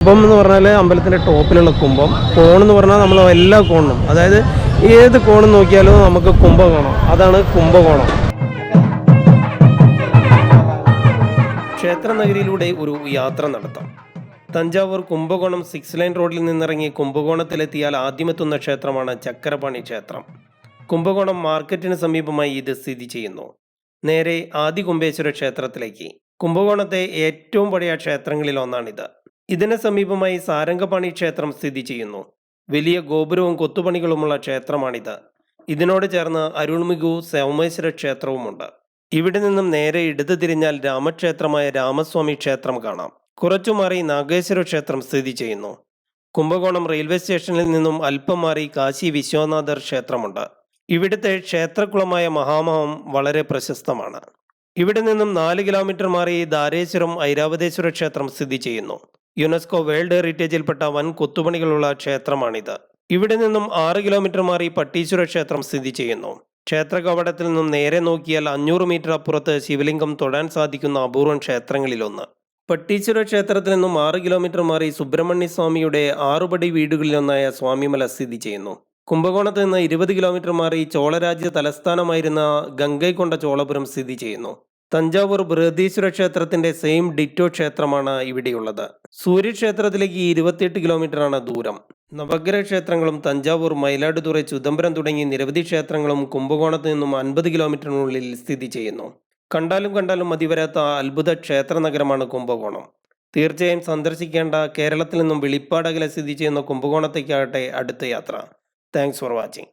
കുംഭം എന്ന് പറഞ്ഞാൽ അമ്പലത്തിൻ്റെ ടോപ്പിലുള്ള കുംഭം. കോണെന്ന് പറഞ്ഞാൽ നമ്മൾ എല്ലാ കോണും, അതായത് ഏത് കോണും നോക്കിയാലും നമുക്ക് കുംഭം കാണാം. അതാണ് കുംഭകോണം. ക്ഷേത്ര നഗരിയിലൂടെ ഒരു യാത്ര നടത്താം. തഞ്ചാവൂർ കുംഭകോണം 6 ലൈൻ റോഡിൽ നിന്നിറങ്ങി കുംഭകോണത്തിലെത്തിയാൽ ആദ്യമെത്തുന്ന ക്ഷേത്രമാണ് ചക്കരപാണി ക്ഷേത്രം. കുംഭകോണം മാർക്കറ്റിന് സമീപമായി ഇത് സ്ഥിതി ചെയ്യുന്നു. നേരെ ആദി കുംഭേശ്വര ക്ഷേത്രത്തിലേക്ക്. കുംഭകോണത്തെ ഏറ്റവും പഴയ ക്ഷേത്രങ്ങളിൽ ഒന്നാണിത്. ഇതിന് സമീപമായി സാരംഗപാണി ക്ഷേത്രം സ്ഥിതി ചെയ്യുന്നു. വലിയ ഗോപുരവും കൊത്തുപണികളുമുള്ള ക്ഷേത്രമാണിത്. ഇതിനോട് ചേർന്ന് അരുൾമികു സോമേശ്വര ക്ഷേത്രവുമുണ്ട്. ഇവിടെ നിന്നും നേരെ ഇടത് തിരിഞ്ഞാൽ രാമക്ഷേത്രമായ രാമസ്വാമി ക്ഷേത്രം കാണാം. കുറച്ചു മാറി നാഗേശ്വര ക്ഷേത്രം സ്ഥിതി ചെയ്യുന്നു. കുംഭകോണം റെയിൽവേ സ്റ്റേഷനിൽ നിന്നും അല്പം മാറി കാശി വിശ്വനാഥർ ക്ഷേത്രമുണ്ട്. ഇവിടുത്തെ ക്ഷേത്രകുളമായ മഹാമഹം വളരെ പ്രശസ്തമാണ്. ഇവിടെ നിന്നും 4 കിലോമീറ്റർ മാറി ധാരേശ്വരം ഐരാവതേശ്വര ക്ഷേത്രം സ്ഥിതി ചെയ്യുന്നു. യുനെസ്കോ വേൾഡ് ഹെറിറ്റേജിൽപ്പെട്ട വൻ കൊത്തുപണികളുള്ള ക്ഷേത്രമാണിത്. ഇവിടെ നിന്നും 6 കിലോമീറ്റർ മാറി പട്ടീശ്വര ക്ഷേത്രം സ്ഥിതി ചെയ്യുന്നു. ക്ഷേത്ര കവാടത്തിൽ നിന്നും നേരെ നോക്കിയാൽ 500 മീറ്റർ അപ്പുറത്ത് ശിവലിംഗം തൊടാൻ സാധിക്കുന്ന അപൂർവം ക്ഷേത്രങ്ങളിലൊന്ന്. പട്ടീശ്വര ക്ഷേത്രത്തിൽ നിന്നും 6 കിലോമീറ്റർ മാറി സുബ്രഹ്മണ്യ സ്വാമിയുടെ 6 പടി വീടുകളിലൊന്നായ സ്വാമിമല സ്ഥിതി ചെയ്യുന്നു. കുംഭകോണത്ത് നിന്ന് 20 കിലോമീറ്റർ മാറി ചോളരാജ്യ തലസ്ഥാനമായിരുന്ന ഗംഗൈകൊണ്ട ചോളപുരം സ്ഥിതി ചെയ്യുന്നു. തഞ്ചാവൂർ ബൃഹദീശ്വര ക്ഷേത്രത്തിന്റെ സെയിം ഡിറ്റോ ക്ഷേത്രമാണ് ഇവിടെയുള്ളത്. സൂര്യക്ഷേത്രത്തിലേക്ക് 28 കിലോമീറ്ററാണ് ദൂരം. നവഗ്രഹ ക്ഷേത്രങ്ങളും തഞ്ചാവൂർ, മയിലാടുതുറൈ, ചിദംബരം തുടങ്ങി നിരവധി ക്ഷേത്രങ്ങളും കുംഭകോണത്ത് നിന്നും 50 കിലോമീറ്ററിനുള്ളിൽ സ്ഥിതി ചെയ്യുന്നു. കണ്ടാലും മതിവരാത്ത അത്ഭുത ക്ഷേത്ര നഗരമാണ് കുംഭകോണം. തീർച്ചയായും സന്ദർശിക്കേണ്ട കേരളത്തിൽ നിന്നും വെളിപ്പാട് അകലെ സ്ഥിതി ചെയ്യുന്ന കുംഭകോണത്തേക്കാകട്ടെ അടുത്ത യാത്ര. Thanks for watching.